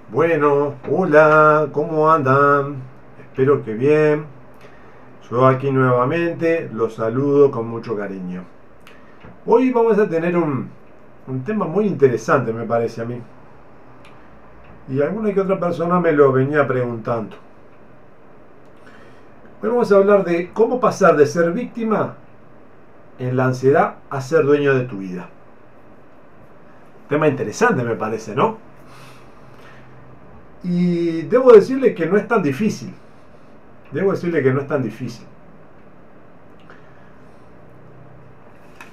Bueno, hola, ¿cómo andan? Espero que bien. Yo aquí nuevamente los saludo con mucho cariño. Hoy vamos a tener un tema muy interesante, me parece a mí. Y alguna que otra persona me lo venía preguntando. Hoy vamos a hablar de cómo pasar de ser víctima en la ansiedad a ser dueño de tu vida. Tema interesante me parece, ¿no? Y debo decirle que no es tan difícil. Debo decirle que no es tan difícil.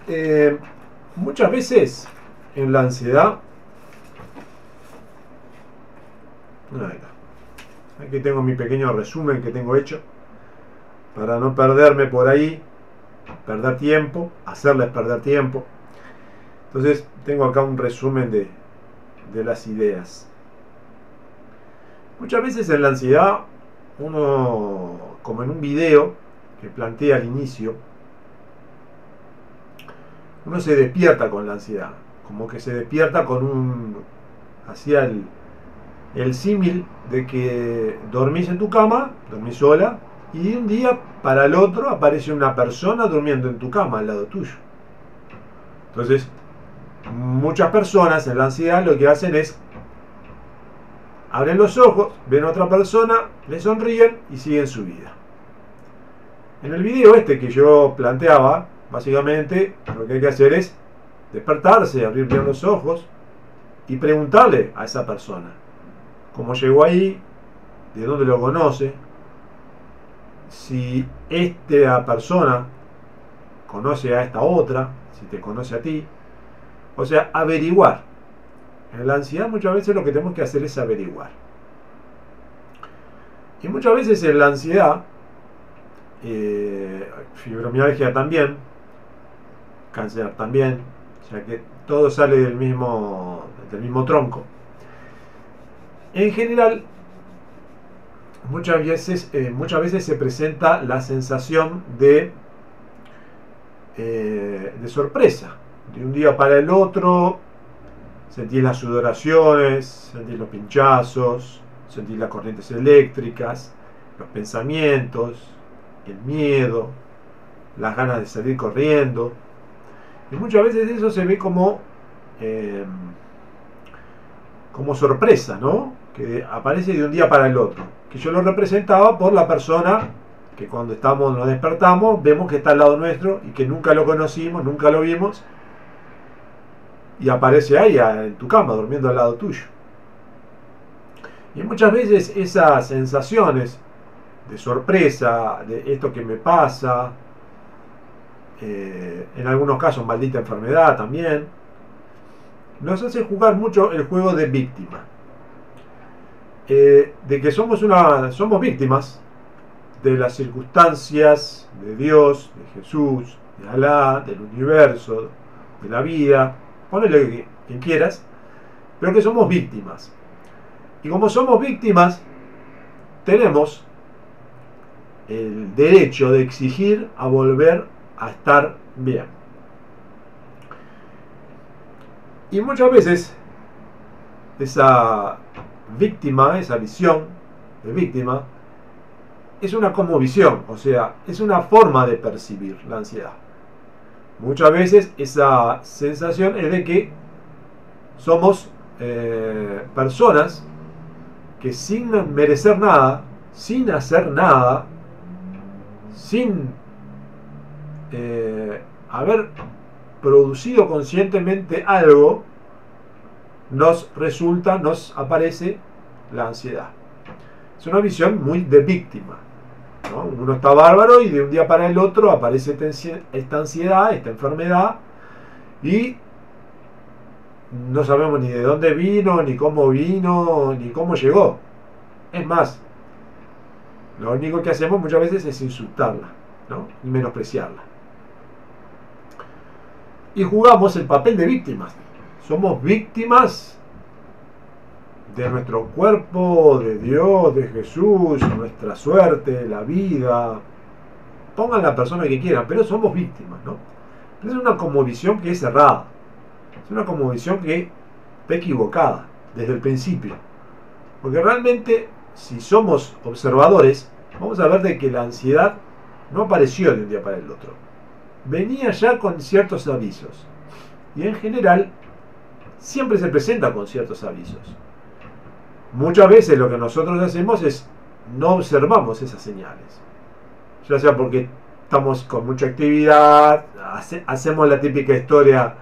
Eh, Muchas veces en la ansiedad, ahí está. Aquí tengo mi pequeño resumen que tengo hecho para no perderme por ahí, perder tiempo, hacerles perder tiempo. Entonces tengo acá un resumen de las ideas. Muchas veces en la ansiedad uno, como en un video que plantea al inicio, uno se despierta con la ansiedad, como que se despierta con hacia el símil de que dormís en tu cama, dormís sola, y de un día para el otro aparece una persona durmiendo en tu cama al lado tuyo. Entonces, muchas personas en la ansiedad lo que hacen es abren los ojos, ven a otra persona, le sonríen y siguen su vida. En el video este que yo planteaba, básicamente lo que hay que hacer es despertarse, abrir bien los ojos y preguntarle a esa persona cómo llegó ahí, de dónde lo conoce, si esta persona conoce a esta otra, si te conoce a ti. O sea, averiguar. En la ansiedad muchas veces lo que tenemos que hacer es averiguar. Y muchas veces en la ansiedad, fibromialgia también, cáncer también, o sea que todo sale del mismo tronco. En general, muchas veces se presenta la sensación de sorpresa. De un día para el otro sentís las sudoraciones, sentís los pinchazos, sentís las corrientes eléctricas, los pensamientos, el miedo, las ganas de salir corriendo. Y muchas veces eso se ve como sorpresa, ¿no? Que aparece de un día para el otro. Que yo lo representaba por la persona que cuando nos despertamos, vemos que está al lado nuestro y que nunca lo conocimos, nunca lo vimos, y aparece ahí en tu cama, durmiendo al lado tuyo. Y muchas veces esas sensaciones de sorpresa, de esto que me pasa, en algunos casos maldita enfermedad también, nos hace jugar mucho el juego de víctima. De que somos víctimas de las circunstancias, de Dios, de Jesús, de Alá, del universo, de la vida, ponele quien quieras, pero que somos víctimas. Y como somos víctimas, tenemos el derecho de exigir a volver a estar bien. Y muchas veces esa víctima, esa visión de víctima, es una cosmovisión, o sea, es una forma de percibir la ansiedad. Muchas veces esa sensación es de que somos personas que sin merecer nada, sin hacer nada, sin haber producido conscientemente algo, nos aparece la ansiedad. Es una visión muy de víctima, ¿no? Uno está bárbaro y de un día para el otro aparece esta ansiedad, esta enfermedad, y no sabemos ni de dónde vino, ni cómo llegó. Es más, lo único que hacemos muchas veces es insultarla, ¿no? Y menospreciarla. Y jugamos el papel de víctimas. Somos víctimas de nuestro cuerpo, de Dios, de Jesús, nuestra suerte, la vida. Pongan la persona que quieran, pero somos víctimas, ¿no? Es una cosmovisión que es errada. Es una cosmovisión que está equivocada desde el principio. Porque realmente, si somos observadores, vamos a ver de que la ansiedad no apareció de un día para el otro. Venía ya con ciertos avisos. Y en general, siempre se presenta con ciertos avisos. Muchas veces lo que nosotros hacemos es no observamos esas señales. Ya sea porque estamos con mucha actividad, hacemos la típica historia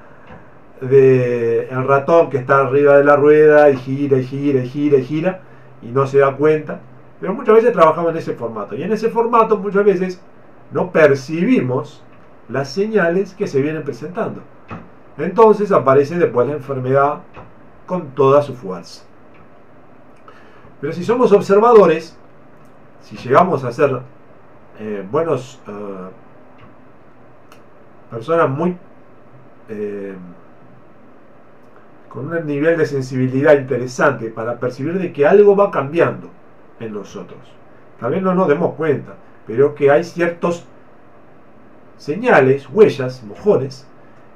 de el ratón que está arriba de la rueda y gira y gira y gira y gira y no se da cuenta. Pero muchas veces trabajamos en ese formato. Y en ese formato muchas veces no percibimos las señales que se vienen presentando. Entonces aparece después la enfermedad con toda su fuerza. Pero si somos observadores, si llegamos a ser buenos personas muy con un nivel de sensibilidad interesante para percibir de que algo va cambiando en nosotros, tal vez no nos demos cuenta, pero que hay ciertos señales, huellas, mojones,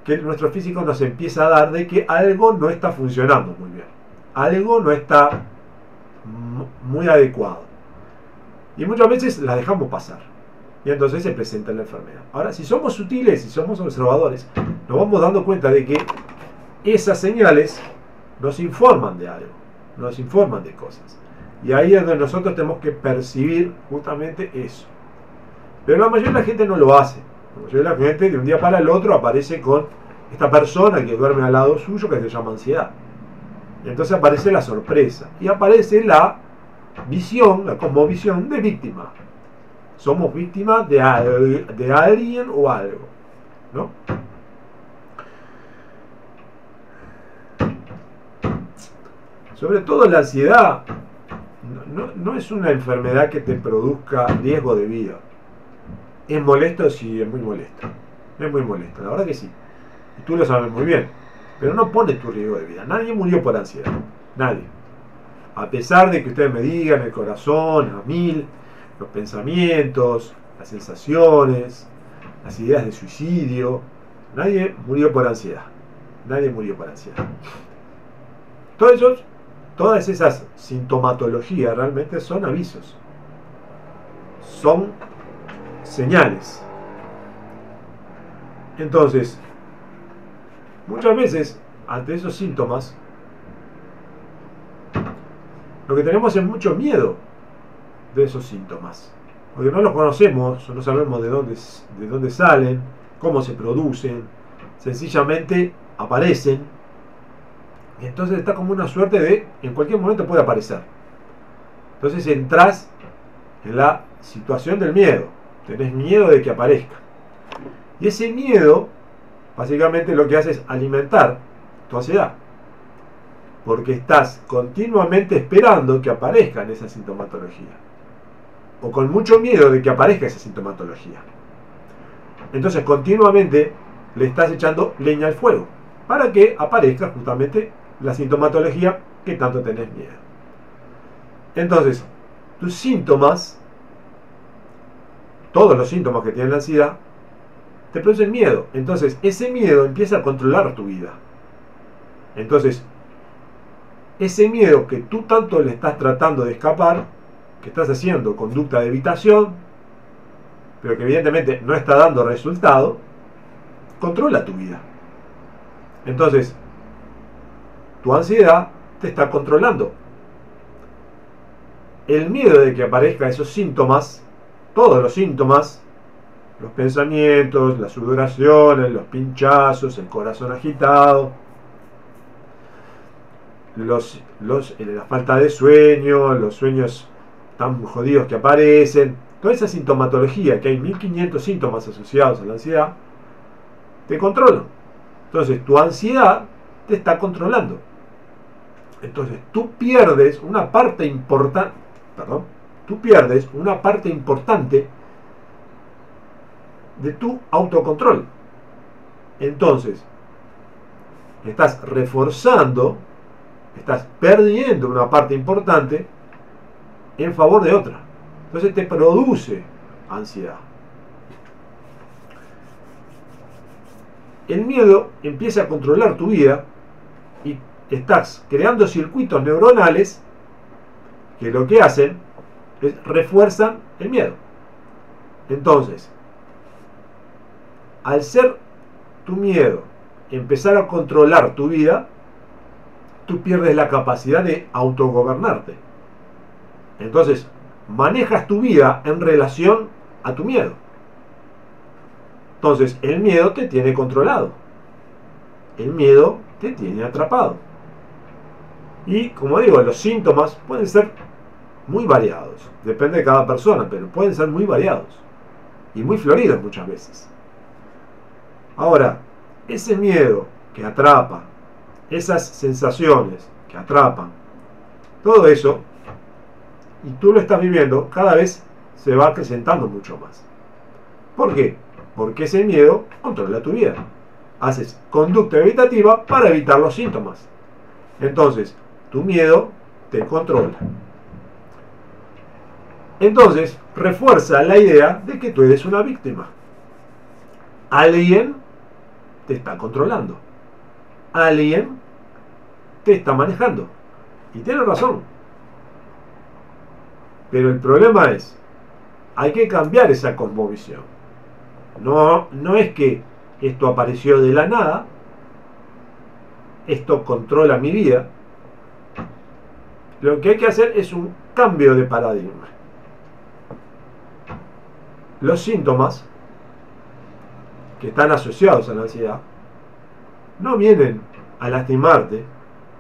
que nuestro físico nos empieza a dar de que algo no está funcionando muy bien, algo no está muy adecuado, y muchas veces la dejamos pasar y entonces se presenta la enfermedad. Ahora, si somos sutiles, si somos observadores, nos vamos dando cuenta de que esas señales nos informan de algo, nos informan de cosas, y ahí es donde nosotros tenemos que percibir justamente eso. Pero la mayoría de la gente no lo hace. La mayoría de la gente de un día para el otro aparece con esta persona que duerme al lado suyo, que se llama ansiedad. Y entonces aparece la sorpresa. Y aparece la visión, la cosmovisión de víctima. Somos víctimas de alguien o algo, ¿no? Sobre todo la ansiedad no es una enfermedad que te produzca riesgo de vida. ¿Es molesto? Sí, es muy molesto. Es muy molesto, la verdad que sí. Y tú lo sabes muy bien. Pero no pone tu riesgo de vida. Nadie murió por ansiedad. Nadie. A pesar de que ustedes me digan el corazón a mil, los pensamientos, las sensaciones, las ideas de suicidio, nadie murió por ansiedad. Nadie murió por ansiedad. Todas esas sintomatologías realmente son avisos. Son señales. Entonces, muchas veces, ante esos síntomas, lo que tenemos es mucho miedo de esos síntomas. Porque no los conocemos, no sabemos de dónde salen, cómo se producen, sencillamente aparecen. Y entonces está como una suerte de, en cualquier momento puede aparecer. Entonces entras en la situación del miedo. Tenés miedo de que aparezca. Y ese miedo, básicamente lo que hace es alimentar tu ansiedad. Porque estás continuamente esperando que aparezca en esa sintomatología. O con mucho miedo de que aparezca esa sintomatología. Entonces continuamente le estás echando leña al fuego. Para que aparezca justamente la sintomatología que tanto tenés miedo. Entonces, tus síntomas, todos los síntomas que tiene la ansiedad, te producen miedo. Entonces, ese miedo empieza a controlar tu vida. Entonces, ese miedo que tú tanto le estás tratando de escapar, que estás haciendo conducta de evitación, pero que evidentemente no está dando resultado, controla tu vida. Entonces, tu ansiedad te está controlando. El miedo de que aparezcan esos síntomas, todos los síntomas, los pensamientos, las sudoraciones, los pinchazos, el corazón agitado, la falta de sueño, los sueños tan jodidos que aparecen, toda esa sintomatología, que hay 1500 síntomas asociados a la ansiedad, te controlan. Entonces tu ansiedad te está controlando. Entonces tú pierdes una parte importante, de tu autocontrol. Entonces estás reforzando, estás perdiendo una parte importante en favor de otra. Entonces te produce ansiedad. El miedo empieza a controlar tu vida y estás creando circuitos neuronales que lo que hacen es refuerzan el miedo. Entonces, al ser tu miedo empezar a controlar tu vida, tú pierdes la capacidad de autogobernarte. Entonces, manejas tu vida en relación a tu miedo. Entonces, el miedo te tiene controlado. El miedo te tiene atrapado. Y, como digo, los síntomas pueden ser muy variados. Depende de cada persona, pero pueden ser muy variados. Y muy floridos muchas veces. Ahora, ese miedo que atrapa, esas sensaciones que atrapan, todo eso, y tú lo estás viviendo, cada vez se va acrecentando mucho más. ¿Por qué? Porque ese miedo controla tu vida. Haces conducta evitativa para evitar los síntomas. Entonces, tu miedo te controla. Entonces, refuerza la idea de que tú eres una víctima. Alguien te está controlando. Alguien te está manejando. Y tienes razón. Pero el problema es, hay que cambiar esa cosmovisión. No es que esto apareció de la nada, esto controla mi vida. Lo que hay que hacer es un cambio de paradigma. Los síntomas que están asociados a la ansiedad no vienen a lastimarte,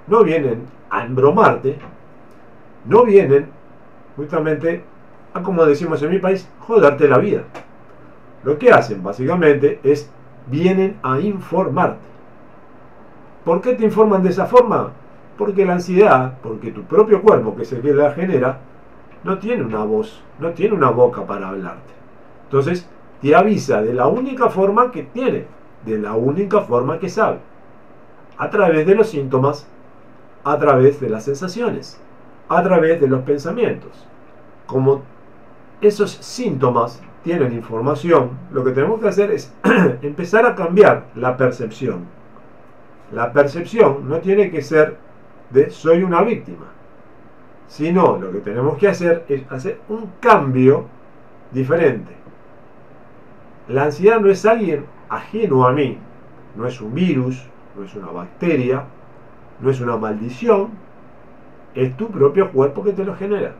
no vienen a embromarte, no vienen justamente a, como decimos en mi país, joderte la vida. Lo que hacen básicamente es, vienen a informarte. ¿Por qué te informan de esa forma? Porque la ansiedad, porque tu propio cuerpo, que es el que la genera, no tiene una voz, no tiene una boca para hablarte. Entonces, te avisa de la única forma que tiene, de la única forma que sabe. A través de los síntomas, a través de las sensaciones, a través de los pensamientos. Como esos síntomas tienen información, lo que tenemos que hacer es empezar a cambiar la percepción. La percepción no tiene que ser de soy una víctima, sino lo que tenemos que hacer es hacer un cambio diferente. La ansiedad no es alguien ajeno a mí, no es un virus, no es una bacteria, no es una maldición, es tu propio cuerpo que te lo genera.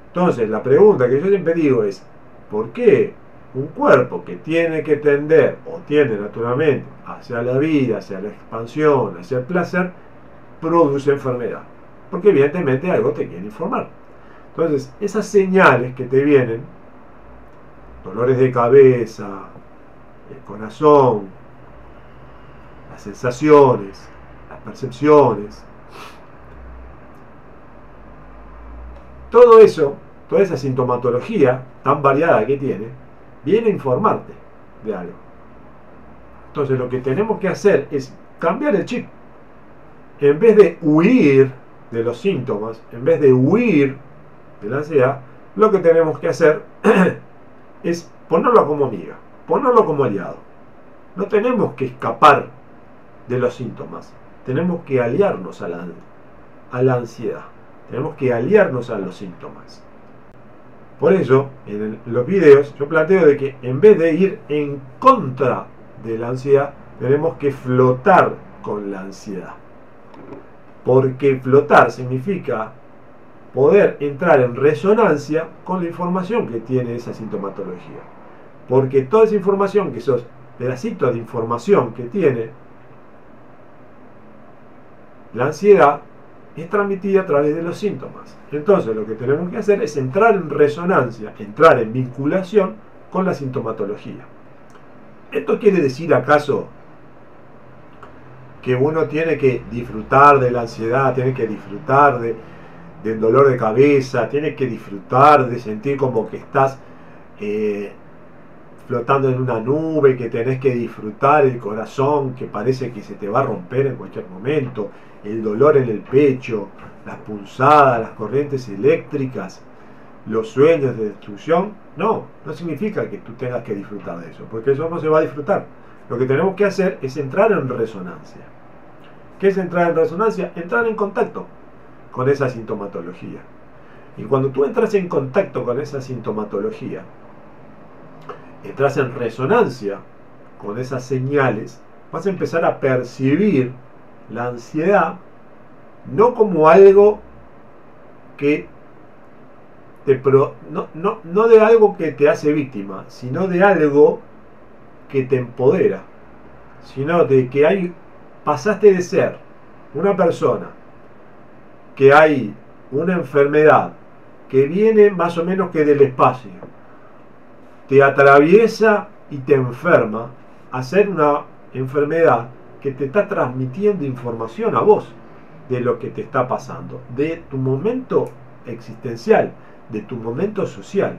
Entonces, la pregunta que yo siempre digo es, ¿por qué un cuerpo que tiene que tender o tiende naturalmente hacia la vida, hacia la expansión, hacia el placer, produce enfermedad? Porque evidentemente algo te quiere informar. Entonces, esas señales que te vienen, dolores de cabeza, el corazón, las sensaciones, las percepciones, todo eso, toda esa sintomatología tan variada que tiene, viene a informarte de algo. Entonces lo que tenemos que hacer es cambiar el chip. En vez de huir de los síntomas, en vez de huir de la ansiedad, lo que tenemos que hacer es ponerlo como amiga, ponerlo como aliado. No tenemos que escapar de los síntomas, tenemos que aliarnos a la ansiedad, tenemos que aliarnos a los síntomas. Por eso, en los videos yo planteo de que en vez de ir en contra de la ansiedad, tenemos que flotar con la ansiedad. Porque flotar significa poder entrar en resonancia con la información que tiene esa sintomatología. Porque toda esa información, que esos pedacitos de información que tiene la ansiedad, es transmitida a través de los síntomas. Entonces lo que tenemos que hacer es entrar en resonancia, entrar en vinculación con la sintomatología. ¿Esto quiere decir acaso que uno tiene que disfrutar de la ansiedad, tiene que disfrutar del dolor de cabeza, tiene que disfrutar de sentir como que estás flotando en una nube, que tenés que disfrutar el corazón que parece que se te va a romper en cualquier momento, el dolor en el pecho, las punzadas, las corrientes eléctricas, los sueños de destrucción? No significa que tú tengas que disfrutar de eso, porque eso no se va a disfrutar. Lo que tenemos que hacer es entrar en resonancia. ¿Qué es entrar en resonancia? Entrar en contacto con esa sintomatología. Y cuando tú entras en contacto con esa sintomatología, entras en resonancia con esas señales, vas a empezar a percibir la ansiedad no como algo que no de algo que te hace víctima, sino de algo que te empodera, sino de que pasaste de ser una persona que hay una enfermedad que viene más o menos que del espacio, te atraviesa y te enferma, a ser una enfermedad que te está transmitiendo información a vos de lo que te está pasando, de tu momento existencial, de tu momento social.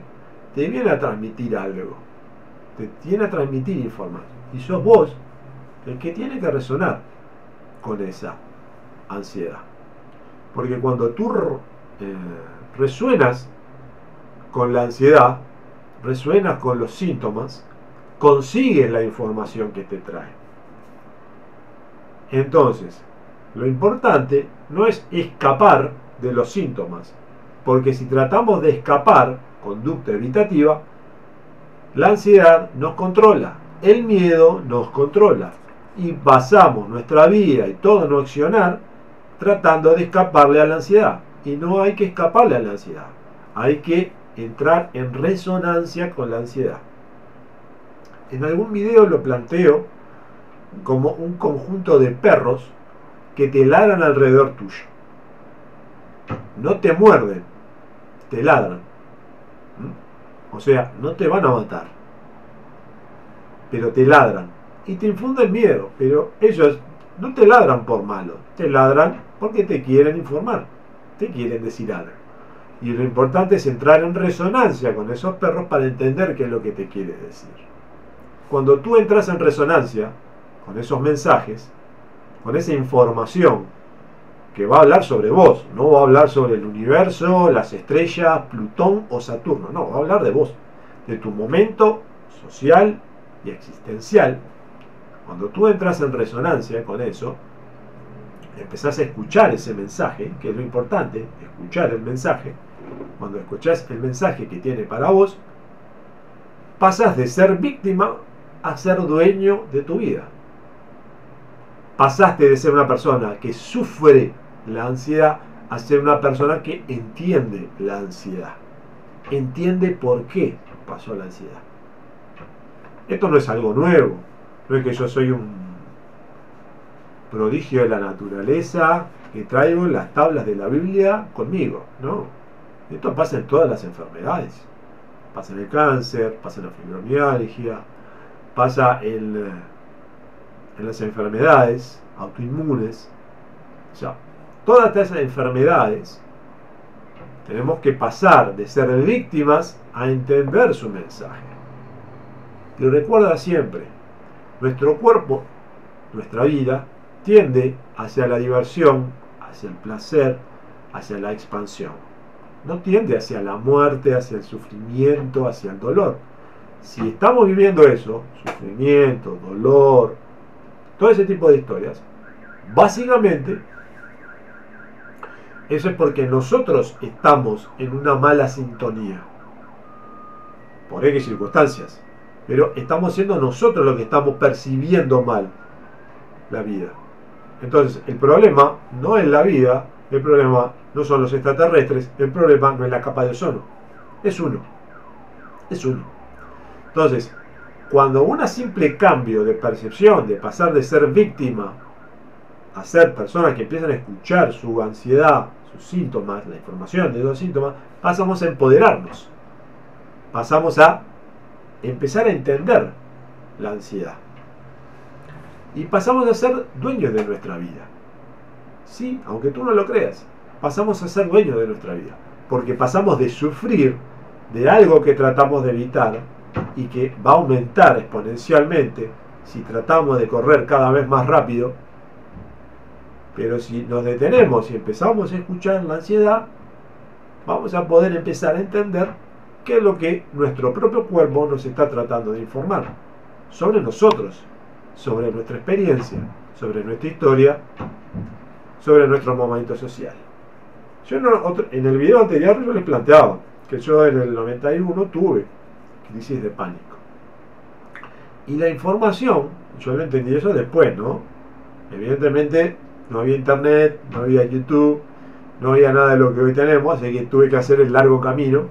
Te viene a transmitir algo, te viene a transmitir información, y sos vos el que tiene que resonar con esa ansiedad. Porque cuando tú resuenas con la ansiedad, resuenas con los síntomas, consigues la información que te trae. Entonces, lo importante no es escapar de los síntomas, porque si tratamos de escapar, conducta evitativa, la ansiedad nos controla, el miedo nos controla, y basamos nuestra vida y todo nuestro accionar tratando de escaparle a la ansiedad. Y no hay que escaparle a la ansiedad, hay que entrar en resonancia con la ansiedad. En algún video lo planteo como un conjunto de perros que te ladran alrededor tuyo. No te muerden, te ladran. O sea, no te van a matar, pero te ladran y te infunden miedo. Pero ellos no te ladran por malo, te ladran porque te quieren informar, te quieren decir algo. Y lo importante es entrar en resonancia con esos perros para entender qué es lo que te quiere decir. Cuando tú entras en resonancia con esos mensajes, con esa información que va a hablar sobre vos, no va a hablar sobre el universo, las estrellas, Plutón o Saturno, no, va a hablar de vos, de tu momento social y existencial. Cuando tú entras en resonancia con eso, empezás a escuchar ese mensaje, que es lo importante, escuchar el mensaje. Cuando escuchás el mensaje que tiene para vos, pasás de ser víctima a ser dueño de tu vida. Pasaste de ser una persona que sufre la ansiedad a ser una persona que entiende la ansiedad. Entiende por qué pasó la ansiedad. Esto no es algo nuevo. No es que yo soy un prodigio de la naturaleza que traigo las tablas de la Biblia conmigo. No. Esto pasa en todas las enfermedades. Pasa en el cáncer, pasa en la fibromialgia, pasa en las enfermedades autoinmunes. O sea, todas estas enfermedades tenemos que pasar de ser víctimas a entender su mensaje. Y recuerda siempre, nuestro cuerpo, nuestra vida, tiende hacia la diversión, hacia el placer, hacia la expansión. No tiende hacia la muerte, hacia el sufrimiento, hacia el dolor. Si estamos viviendo eso, sufrimiento, dolor, todo ese tipo de historias, básicamente eso es porque nosotros estamos en una mala sintonía. Por X circunstancias. Pero estamos siendo nosotros los que estamos percibiendo mal la vida. Entonces, el problema no es la vida, el problema no son los extraterrestres, el problema no es la capa de ozono. Es uno. Es uno. Entonces, cuando un simple cambio de percepción, de pasar de ser víctima a ser personas que empiezan a escuchar su ansiedad, sus síntomas, la información de esos síntomas, pasamos a empoderarnos. Pasamos a empezar a entender la ansiedad. Y pasamos a ser dueños de nuestra vida. Sí, aunque tú no lo creas, pasamos a ser dueños de nuestra vida. Porque pasamos de sufrir de algo que tratamos de evitar y que va a aumentar exponencialmente si tratamos de correr cada vez más rápido. Pero si nos detenemos y empezamos a escuchar la ansiedad, vamos a poder empezar a entender qué es lo que nuestro propio cuerpo nos está tratando de informar sobre nosotros, sobre nuestra experiencia, sobre nuestra historia, sobre nuestro momento social. Yo en el video anterior yo les planteaba que yo en el 91 tuve crisis de pánico. Y la información, yo lo entendí eso después, ¿no? Evidentemente no había internet, no había YouTube, no había nada de lo que hoy tenemos, así que tuve que hacer el largo camino,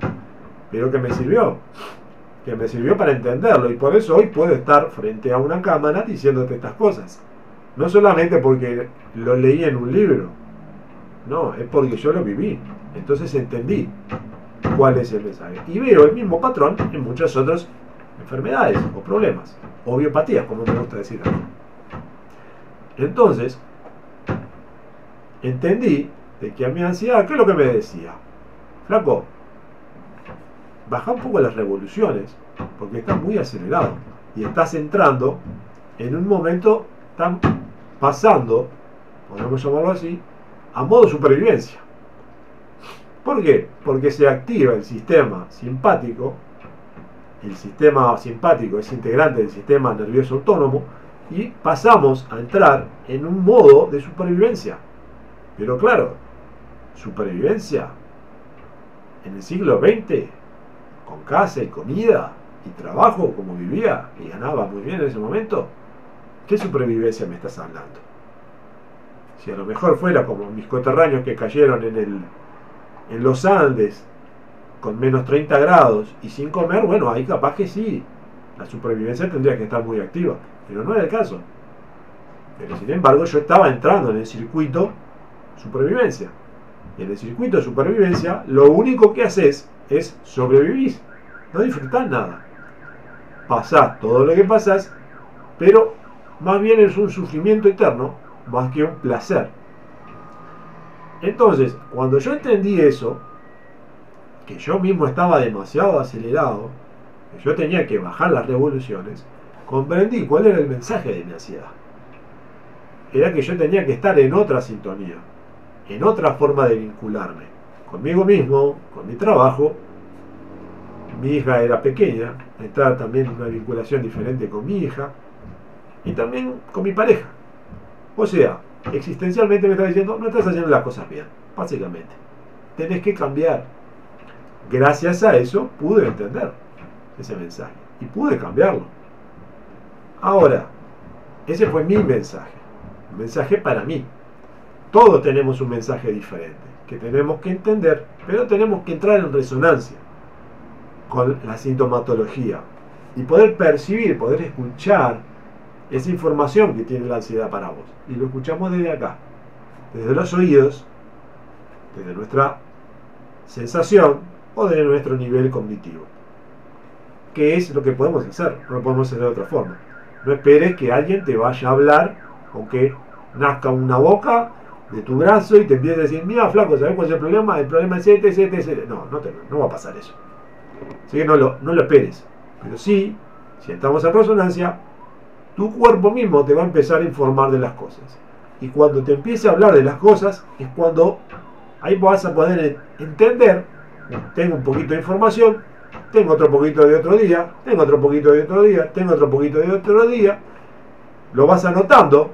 pero que me sirvió para entenderlo, y por eso hoy puedo estar frente a una cámara diciéndote estas cosas. No solamente porque lo leí en un libro, no, es porque yo lo viví. Entonces entendí cuál es el mensaje. Y veo el mismo patrón en muchas otras enfermedades o problemas, o biopatías, como me gusta decir a mí. Entonces, entendí de que a mi ansiedad, ¿qué es lo que me decía? Flaco, baja un poco las revoluciones, porque estás muy acelerado y estás entrando en un momento, están pasando, podemos llamarlo así, a modo supervivencia. ¿Por qué? Porque se activa el sistema simpático. El sistema simpático es integrante del sistema nervioso autónomo y pasamos a entrar en un modo de supervivencia. Pero claro, supervivencia en el siglo XX, con casa y comida y trabajo como vivía y ganaba muy bien en ese momento. ¿Qué supervivencia me estás hablando? Si a lo mejor fuera como mis coterráneos que cayeron en los Andes con menos 30 grados y sin comer, bueno, ahí capaz que sí, la supervivencia tendría que estar muy activa, pero no era el caso. Pero sin embargo yo estaba entrando en el circuito supervivencia. Y en el circuito de supervivencia lo único que haces es sobrevivir, no disfrutás nada. Pasás todo lo que pasás, pero más bien es un sufrimiento eterno más que un placer. Entonces, cuando yo entendí eso, que yo mismo estaba demasiado acelerado, que yo tenía que bajar las revoluciones, comprendí cuál era el mensaje de mi ansiedad. Era que yo tenía que estar en otra sintonía, en otra forma de vincularme, conmigo mismo, con mi trabajo. Mi hija era pequeña, estaba también en una vinculación diferente con mi hija, y también con mi pareja. O sea, existencialmente me está diciendo, no estás haciendo las cosas bien, básicamente. Tenés que cambiar. Gracias a eso pude entender ese mensaje y pude cambiarlo. Ahora, ese fue mi mensaje, un mensaje para mí. Todos tenemos un mensaje diferente que tenemos que entender, pero tenemos que entrar en resonancia con la sintomatología y poder percibir, poder escuchar esa información que tiene la ansiedad para vos. Y lo escuchamos desde acá, desde los oídos, desde nuestra sensación o desde nuestro nivel cognitivo. ¿Qué es lo que podemos hacer? No lo podemos hacer de otra forma. No esperes que alguien te vaya a hablar o que nazca una boca de tu brazo y te empiece a decir, mira flaco, ¿sabes cuál es el problema? El problema es este. No va a pasar eso. Así que no lo esperes. Pero sí, si estamos en resonancia, tu cuerpo mismo te va a empezar a informar de las cosas. Y cuando te empiece a hablar de las cosas, es cuando ahí vas a poder entender, tengo un poquito de información, tengo otro poquito de otro día, tengo otro poquito de otro día, tengo otro poquito de otro día, lo vas anotando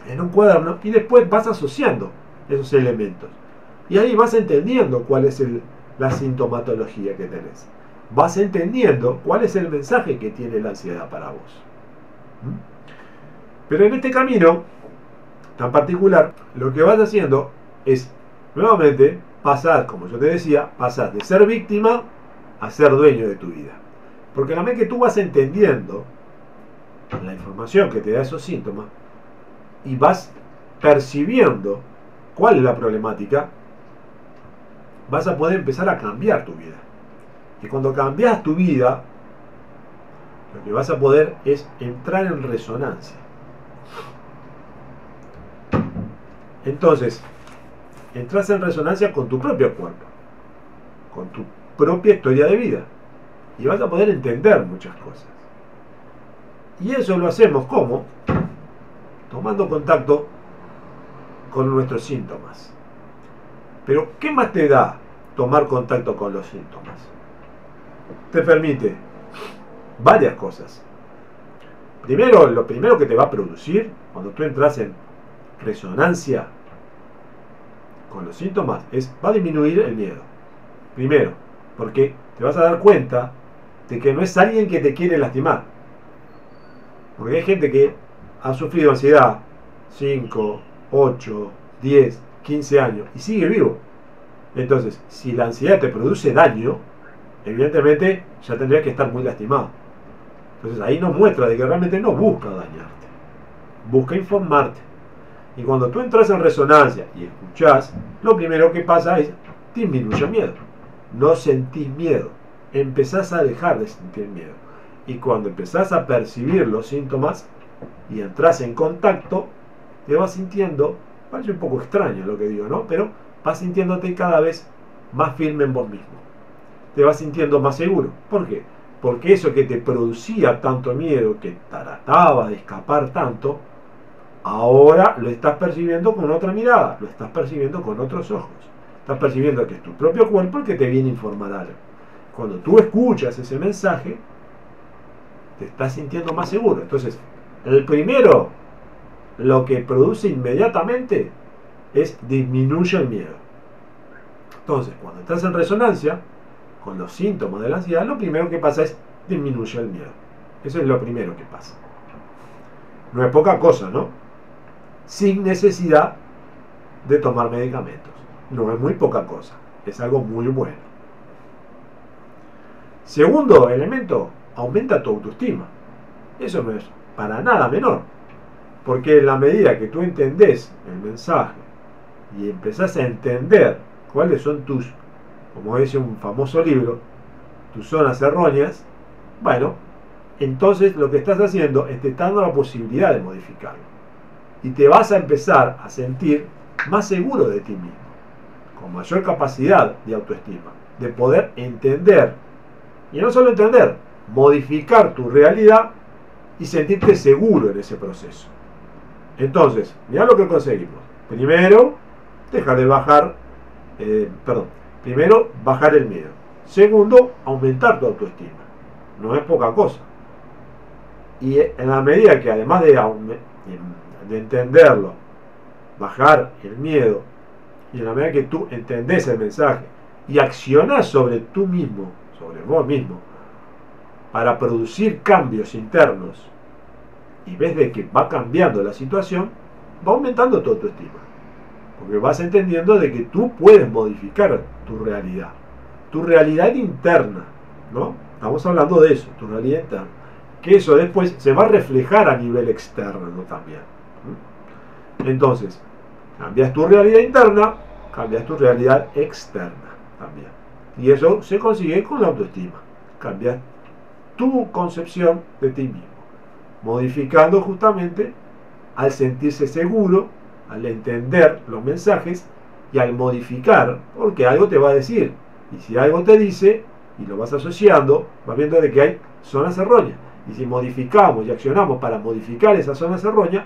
en un cuaderno y después vas asociando esos elementos. Y ahí vas entendiendo cuál es la sintomatología que tenés. Vas entendiendo cuál es el mensaje que tiene la ansiedad para vos. Pero en este camino tan particular, lo que vas haciendo es nuevamente pasar, como yo te decía, pasar de ser víctima a ser dueño de tu vida. Porque la vez que tú vas entendiendo la información que te da esos síntomas y vas percibiendo cuál es la problemática, vas a poder empezar a cambiar tu vida. Y cuando cambias tu vida, lo que vas a poder es entrar en resonancia. Entonces, entras en resonancia con tu propio cuerpo, con tu propia historia de vida. Y vas a poder entender muchas cosas. Y eso lo hacemos ¿cómo? Tomando contacto con nuestros síntomas. Pero, ¿qué más te da tomar contacto con los síntomas? Te permite varias cosas. Primero, lo primero que te va a producir cuando tú entras en resonancia con los síntomas va a disminuir el miedo. Primero, porque te vas a dar cuenta de que no es alguien que te quiere lastimar. Porque hay gente que ha sufrido ansiedad 5, 8, 10, 15 años y sigue vivo. Entonces, si la ansiedad te produce daño, evidentemente ya tendrías que estar muy lastimado. Entonces ahí nos muestra de que realmente no busca dañarte, busca informarte. Y cuando tú entras en resonancia y escuchás, lo primero que pasa es disminuye el miedo. No sentís miedo, empezás a dejar de sentir miedo. Y cuando empezás a percibir los síntomas y entras en contacto, te vas sintiendo, parece un poco extraño lo que digo, ¿no? Pero vas sintiéndote cada vez más firme en vos mismo. Te vas sintiendo más seguro. ¿Por qué? Porque eso que te producía tanto miedo, que trataba de escapar tanto, ahora lo estás percibiendo con otra mirada, lo estás percibiendo con otros ojos. Estás percibiendo que es tu propio cuerpo el que te viene a informar algo. Cuando tú escuchas ese mensaje, te estás sintiendo más seguro. Entonces, el primero, lo que produce inmediatamente es disminuye el miedo. Entonces, cuando estás en resonancia con los síntomas de la ansiedad, lo primero que pasa es disminuye el miedo. Eso es lo primero que pasa. No es poca cosa, ¿no? Sin necesidad de tomar medicamentos. No es muy poca cosa. Es algo muy bueno. Segundo elemento, aumenta tu autoestima. Eso no es para nada menor. Porque en la medida que tú entendés el mensaje y empezás a entender cuáles son tus, como dice un famoso libro, tus zonas erróneas, bueno, entonces lo que estás haciendo es te está dando la posibilidad de modificarlo. Y te vas a empezar a sentir más seguro de ti mismo, con mayor capacidad de autoestima, de poder entender, y no solo entender, modificar tu realidad y sentirte seguro en ese proceso. Entonces, mira lo que conseguimos. Primero, dejar de bajar, primero, bajar el miedo. Segundo, aumentar tu autoestima. No es poca cosa. Y en la medida que además de entenderlo, bajar el miedo, y en la medida que tú entendés el mensaje y accionás sobre tú mismo, sobre vos mismo, para producir cambios internos, y ves de que va cambiando la situación, va aumentando tu autoestima. Porque vas entendiendo de que tú puedes modificar tu realidad interna, ¿no? Estamos hablando de eso, tu realidad interna. Que eso después se va a reflejar a nivel externo, ¿no? También. Entonces, cambias tu realidad interna, cambias tu realidad externa también. Y eso se consigue con la autoestima. Cambias tu concepción de ti mismo, modificando justamente al sentirse seguro, al entender los mensajes y al modificar, porque algo te va a decir. Y si algo te dice y lo vas asociando, vas viendo de que hay zonas erróneas. Y si modificamos y accionamos para modificar esas zonas erróneas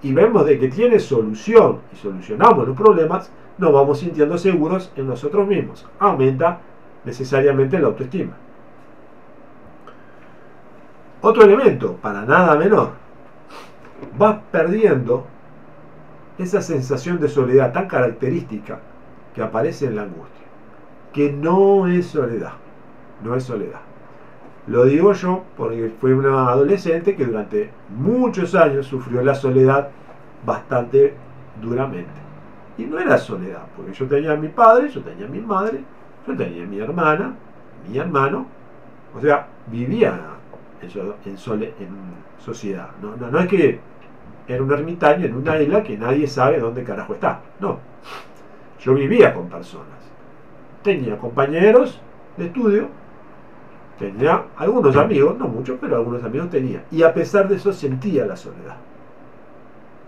y vemos de que tiene solución y solucionamos los problemas, nos vamos sintiendo seguros en nosotros mismos. Aumenta necesariamente la autoestima. Otro elemento, para nada menor, vas perdiendo esa sensación de soledad tan característica que aparece en la angustia, que no es soledad, no es soledad. Lo digo yo porque fui una adolescente que durante muchos años sufrió la soledad bastante duramente. Y no era soledad, porque yo tenía a mi padre, yo tenía a mi madre, yo tenía a mi hermana, mi hermano, o sea, vivía en sociedad. No es que era un ermitaño en una isla que nadie sabe dónde carajo está. No. Yo vivía con personas. Tenía compañeros de estudio. Tenía algunos amigos, no muchos, pero algunos amigos tenía. Y a pesar de eso sentía la soledad.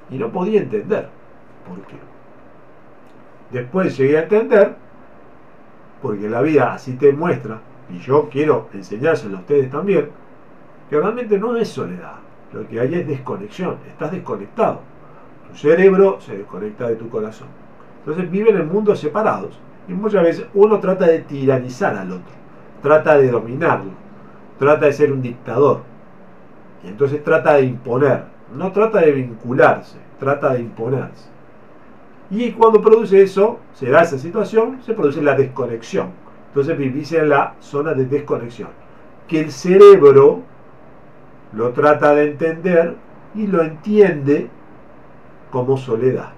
Y no podía entender por qué. Después llegué a entender, porque la vida así te muestra, y yo quiero enseñárselo a ustedes también, que realmente no es soledad. Lo que hay es desconexión. Estás desconectado. Tu cerebro se desconecta de tu corazón. Entonces viven en mundos separados. Y muchas veces uno trata de tiranizar al otro. Trata de dominarlo. Trata de ser un dictador. Y entonces trata de imponer. No trata de vincularse. Trata de imponerse. Y cuando produce eso, se da esa situación, se produce la desconexión. Entonces vivís en la zona de desconexión, que el cerebro lo trata de entender y lo entiende como soledad.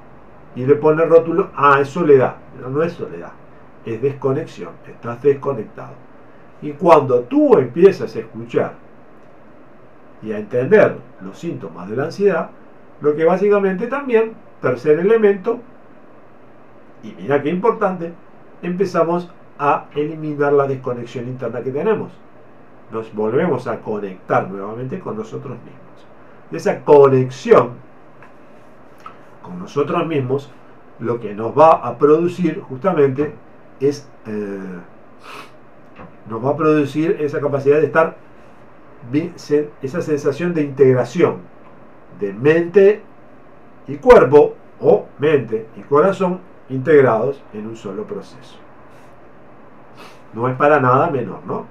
Y le pone el rótulo, es soledad. Pero no es soledad, es desconexión, estás desconectado. Y cuando tú empiezas a escuchar y a entender los síntomas de la ansiedad, lo que básicamente también, tercer elemento, y mira qué importante, empezamos a eliminar la desconexión interna que tenemos. Nos volvemos a conectar nuevamente con nosotros mismos. Y esa conexión con nosotros mismos, lo que nos va a producir justamente es nos va a producir esa capacidad de estar, esa sensación de integración de mente y cuerpo, o mente y corazón integrados en un solo proceso. No es para nada menor, ¿no?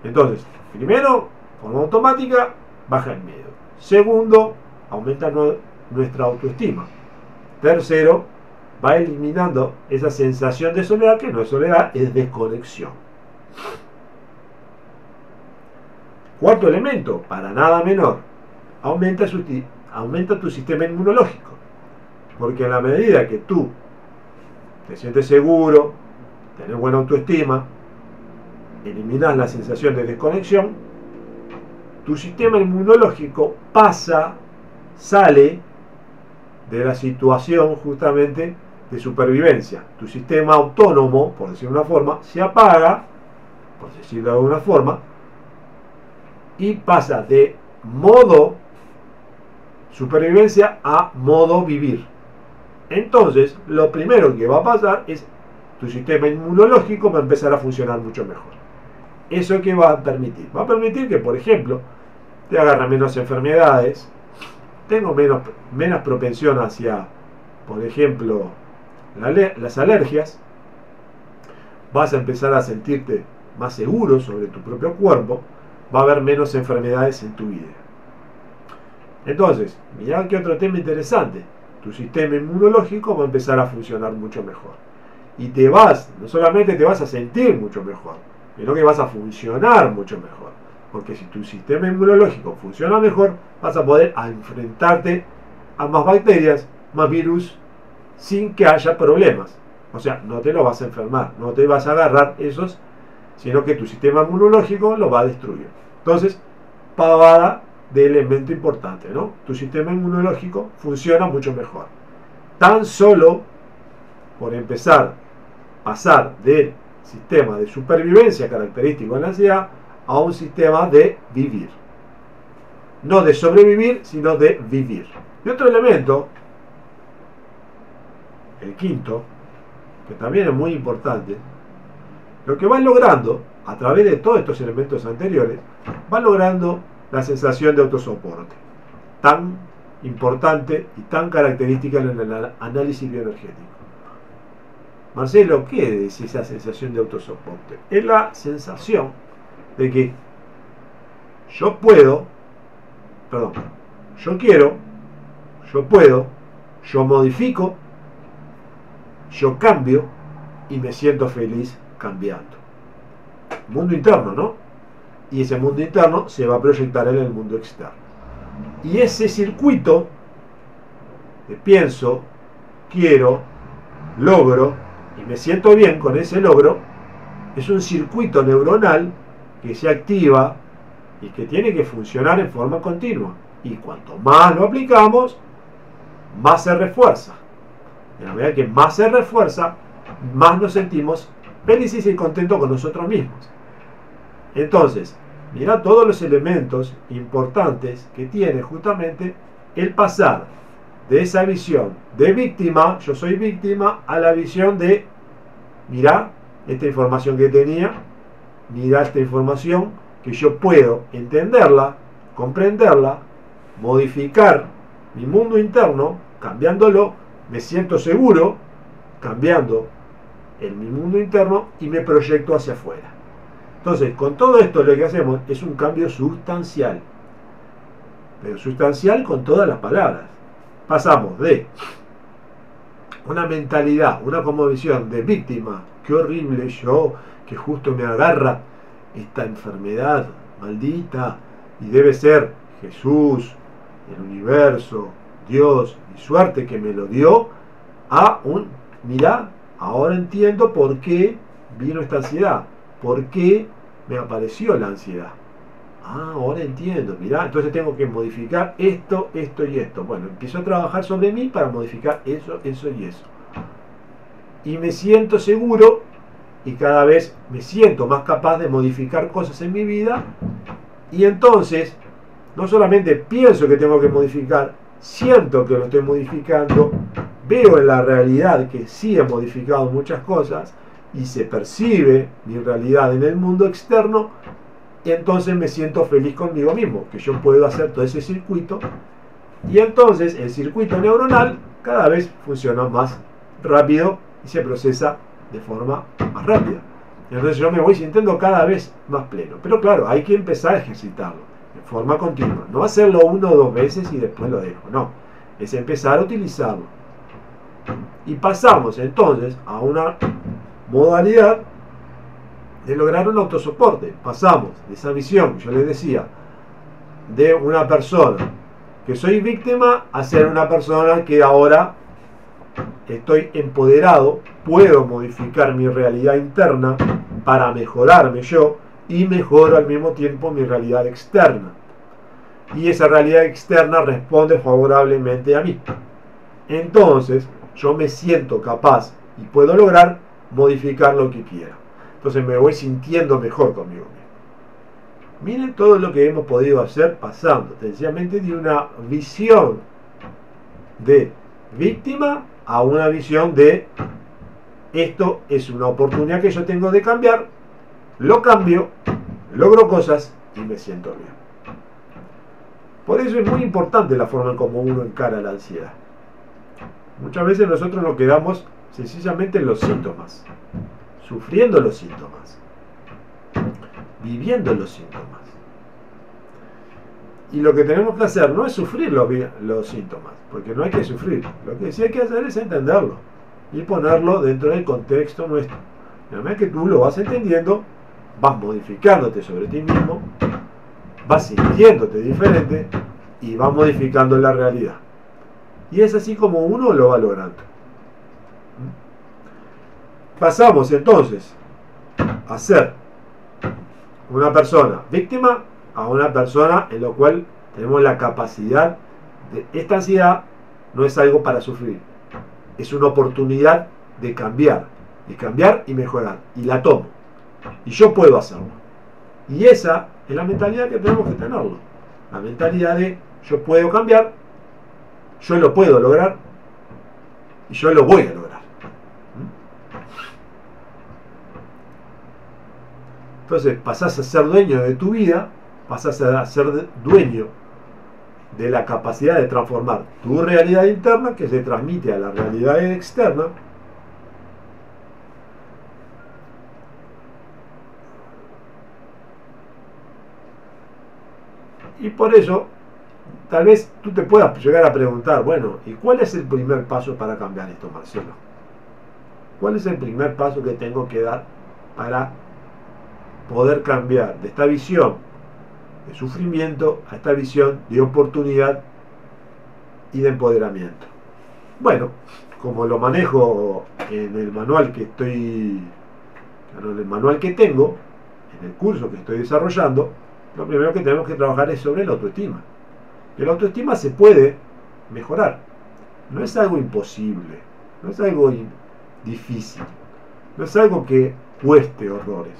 Entonces, primero, forma automática, baja el miedo. Segundo, aumenta nuestra autoestima. Tercero, va eliminando esa sensación de soledad, que no es soledad, es desconexión. Cuarto elemento, para nada menor, aumenta tu sistema inmunológico. Porque en la medida que tú te sientes seguro, tenés buena autoestima, eliminas la sensación de desconexión, tu sistema inmunológico sale de la situación justamente de supervivencia. Tu sistema autónomo, por decirlo de una forma, se apaga, por decirlo de alguna forma, y pasa de modo supervivencia a modo vivir. Entonces, lo primero que va a pasar es tu sistema inmunológico va a empezar a funcionar mucho mejor. ¿Eso qué va a permitir? Va a permitir que, por ejemplo, te agarra menos enfermedades, tengo menos propensión hacia, por ejemplo, las alergias, vas a empezar a sentirte más seguro sobre tu propio cuerpo, va a haber menos enfermedades en tu vida. Entonces, mirá que otro tema interesante, tu sistema inmunológico va a empezar a funcionar mucho mejor. Y no solamente te vas a sentir mucho mejor, sino que vas a funcionar mucho mejor. Porque si tu sistema inmunológico funciona mejor, vas a poder enfrentarte a más bacterias, más virus, sin que haya problemas. O sea, no te lo vas a enfermar, no te vas a agarrar esos, sino que tu sistema inmunológico lo va a destruir. Entonces, pavada de elemento importante, ¿no? Tu sistema inmunológico funciona mucho mejor. Tan solo por pasar del sistema de supervivencia característico de la ansiedad a un sistema de vivir. No de sobrevivir, sino de vivir. Y otro elemento, el quinto, que también es muy importante, lo que va logrando, a través de todos estos elementos anteriores, va logrando la sensación de autosoporte, tan importante y tan característica en el análisis bioenergético. Marcelo, ¿qué es esa sensación de autosoporte? Es la sensación de que yo quiero, yo puedo, yo modifico, yo cambio y me siento feliz cambiando. Mundo interno, ¿no? Y ese mundo interno se va a proyectar en el mundo externo. Y ese circuito de pienso, quiero, logro y me siento bien con ese logro, es un circuito neuronal que se activa y que tiene que funcionar en forma continua. Y cuanto más lo aplicamos, más se refuerza. De la medida que más se refuerza, más nos sentimos felices y contentos con nosotros mismos. Entonces, mira todos los elementos importantes que tiene justamente el pasar de esa visión de víctima, yo soy víctima, a la visión de, mira esta información que tenía, mira esta información que yo puedo entenderla, comprenderla, modificar mi mundo interno, cambiándolo, me siento seguro, cambiando mi mundo interno y me proyecto hacia afuera. Entonces, con todo esto lo que hacemos es un cambio sustancial, pero sustancial con todas las palabras. Pasamos de una mentalidad, una como visión de víctima. Qué horrible yo, que justo me agarra esta enfermedad maldita y debe ser Jesús, el universo, Dios, mi suerte que me lo dio, a un, mirá, ahora entiendo por qué vino esta ansiedad, por qué me apareció la ansiedad. Ah, ahora entiendo, mirá, entonces tengo que modificar esto, esto y esto. Bueno, empiezo a trabajar sobre mí para modificar eso, eso y eso. Y me siento seguro y cada vez me siento más capaz de modificar cosas en mi vida. Y entonces, no solamente pienso que tengo que modificar, siento que lo estoy modificando, veo en la realidad que sí he modificado muchas cosas y se percibe mi realidad en el mundo externo. Y entonces me siento feliz conmigo mismo, que yo puedo hacer todo ese circuito. Y entonces el circuito neuronal cada vez funciona más rápido y se procesa de forma más rápida. Entonces yo me voy sintiendo cada vez más pleno. Pero claro, hay que empezar a ejercitarlo de forma continua. No hacerlo 1 o 2 veces y después lo dejo. No, es empezar a utilizarlo. Y pasamos entonces a una modalidad de lograr un autosoporte. Pasamos de esa visión, yo les decía, de una persona que soy víctima a ser una persona que ahora estoy empoderado, puedo modificar mi realidad interna para mejorarme yo y mejoro al mismo tiempo mi realidad externa. Y esa realidad externa responde favorablemente a mí. Entonces yo me siento capaz y puedo lograr modificar lo que quiera. Entonces me voy sintiendo mejor conmigo mismo. Miren todo lo que hemos podido hacer pasando sencillamente de una visión de víctima a una visión de esto es una oportunidad que yo tengo de cambiar, lo cambio, logro cosas y me siento bien. Por eso es muy importante la forma en cómo uno encara la ansiedad. Muchas veces nosotros nos quedamos sencillamente en los síntomas, sufriendo los síntomas, viviendo los síntomas. Y lo que tenemos que hacer no es sufrir los síntomas, porque no hay que sufrir. Lo que sí hay que hacer es entenderlo y ponerlo dentro del contexto nuestro. Y una vez que tú lo vas entendiendo, vas modificándote sobre ti mismo, vas sintiéndote diferente y vas modificando la realidad. Y es así como uno lo va logrando. Pasamos entonces a ser una persona víctima a una persona en la cual tenemos la capacidad de esta ansiedad no es algo para sufrir, es una oportunidad de cambiar y mejorar, y la tomo y yo puedo hacerlo. Y esa es la mentalidad que tenemos que tenerlo, la mentalidad de yo puedo cambiar, yo lo puedo lograr y yo lo voy a lograr. Entonces pasás a ser dueño de tu vida, pasás a ser dueño de la capacidad de transformar tu realidad interna que se transmite a la realidad externa. Y por eso, tal vez tú te puedas llegar a preguntar, bueno, ¿y cuál es el primer paso para cambiar esto, Marcelo? ¿Cuál es el primer paso que tengo que dar para poder cambiar de esta visión de sufrimiento a esta visión de oportunidad y de empoderamiento? Bueno, como lo manejo en el manual que tengo, en el curso que estoy desarrollando, lo primero que tenemos que trabajar es sobre la autoestima. Que la autoestima se puede mejorar. No es algo imposible, no es algo difícil, no es algo que cueste horrores.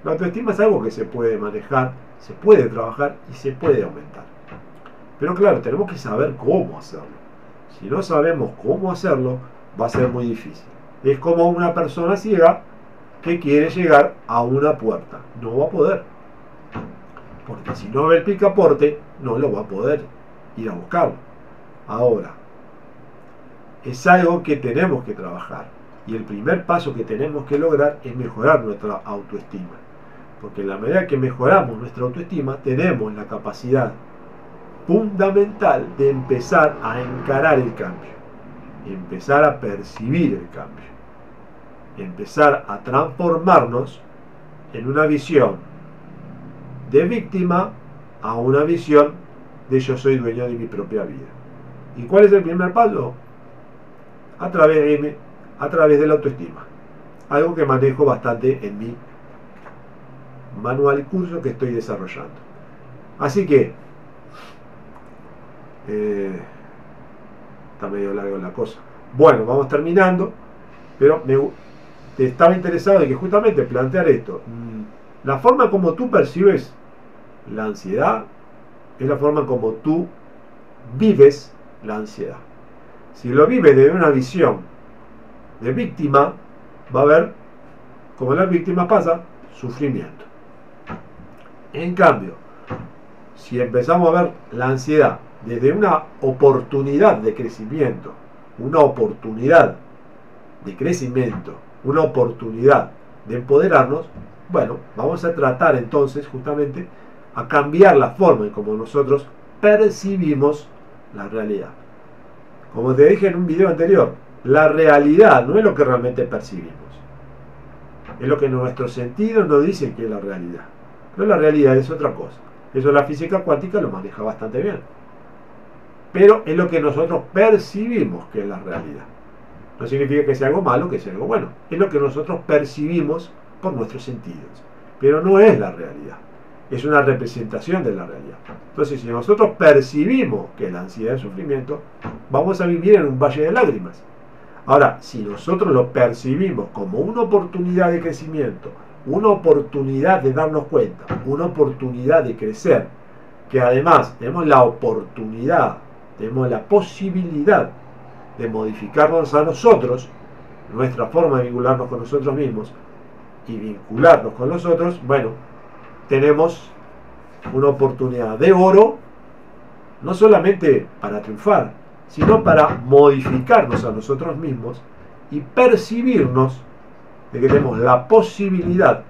La autoestima es algo que se puede manejar, se puede trabajar y se puede aumentar. Pero claro, tenemos que saber cómo hacerlo. Si no sabemos cómo hacerlo, va a ser muy difícil. Es como una persona ciega que quiere llegar a una puerta. No va a poder. Porque si no ve el picaporte, no lo va a poder ir a buscarlo. Ahora, es algo que tenemos que trabajar. Y el primer paso que tenemos que lograr es mejorar nuestra autoestima. Porque en la medida que mejoramos nuestra autoestima, tenemos la capacidad fundamental de empezar a encarar el cambio. empezar a percibir el cambio, empezar a transformarnos en una visión de víctima a una visión de yo soy dueño de mi propia vida. ¿Y cuál es el primer paso? A través de la autoestima. Algo que manejo bastante en mi manual y curso que estoy desarrollando. Así que está medio largo la cosa. Bueno, vamos terminando, pero estaba interesado en que justamente plantear esto. La forma como tú percibes la ansiedad es la forma como tú vives la ansiedad. Si lo vives desde una visión de víctima, va a haber, como la víctima pasa, sufrimiento. En cambio, si empezamos a ver la ansiedad desde una oportunidad de crecimiento, una oportunidad de crecimiento, una oportunidad de empoderarnos, bueno, vamos a tratar entonces justamente a cambiar la forma en como nosotros percibimos la realidad. Como te dije en un video anterior, la realidad no es lo que realmente percibimos, es lo que nuestros sentidos nos dicen que es la realidad. Pero la realidad es otra cosa. Eso la física cuántica lo maneja bastante bien. Pero es lo que nosotros percibimos que es la realidad. No significa que sea algo malo, que sea algo bueno. Es lo que nosotros percibimos por nuestros sentidos. Pero no es la realidad. Es una representación de la realidad. Entonces, si nosotros percibimos que la ansiedad es sufrimiento, vamos a vivir en un valle de lágrimas. Ahora, si nosotros lo percibimos como una oportunidad de crecimiento, una oportunidad de darnos cuenta, una oportunidad de crecer, que además tenemos la oportunidad, tenemos la posibilidad de modificarnos a nosotros, nuestra forma de vincularnos con nosotros mismos y vincularnos con los otros, bueno, tenemos una oportunidad de oro, no solamente para triunfar, sino para modificarnos a nosotros mismos y percibirnos de que tenemos la posibilidad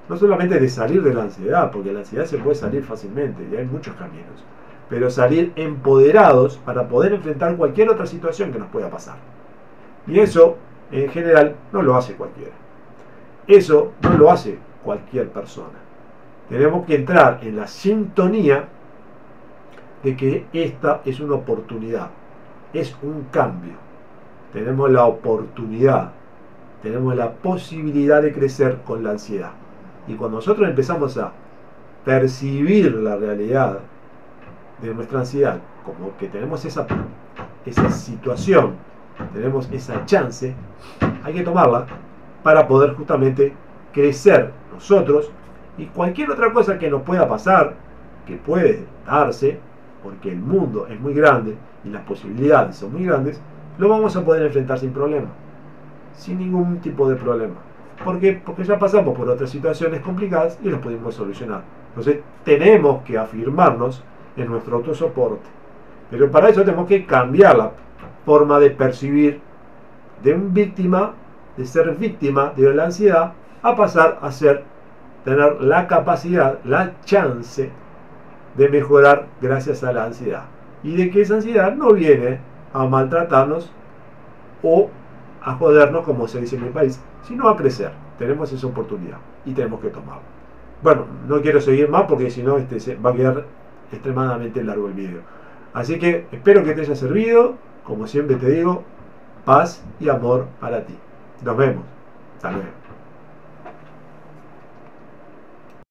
no solamente de salir de la ansiedad, porque la ansiedad se puede salir fácilmente y hay muchos caminos, pero salir empoderados para poder enfrentar cualquier otra situación que nos pueda pasar. Y eso, en general, no lo hace cualquiera. Eso no lo hace cualquier persona. Tenemos que entrar en la sintonía de que esta es una oportunidad, es un cambio. Tenemos la oportunidad, tenemos la posibilidad de crecer con la ansiedad. Y cuando nosotros empezamos a percibir la realidad de nuestra ansiedad, como que tenemos esa situación, tenemos esa chance, hay que tomarla para poder justamente crecer nosotros y cualquier otra cosa que nos pueda pasar, que puede darse, porque el mundo es muy grande y las posibilidades son muy grandes, lo vamos a poder enfrentar sin problema, sin ningún tipo de problema. ¿Por qué? Porque ya pasamos por otras situaciones complicadas y las pudimos solucionar. Entonces tenemos que afirmarnos en nuestro autosoporte. Pero para eso tenemos que cambiar la forma de percibir de un víctima, de ser víctima de la ansiedad, a pasar a tener la capacidad, la chance de mejorar gracias a la ansiedad. Y de que esa ansiedad no viene a maltratarnos o a jodernos, como se dice en mi país, sino a crecer. Tenemos esa oportunidad y tenemos que tomarla. Bueno, no quiero seguir más porque si no va a quedar extremadamente largo el video. Así que espero que te haya servido. Como siempre te digo, paz y amor para ti. Nos vemos. Hasta luego.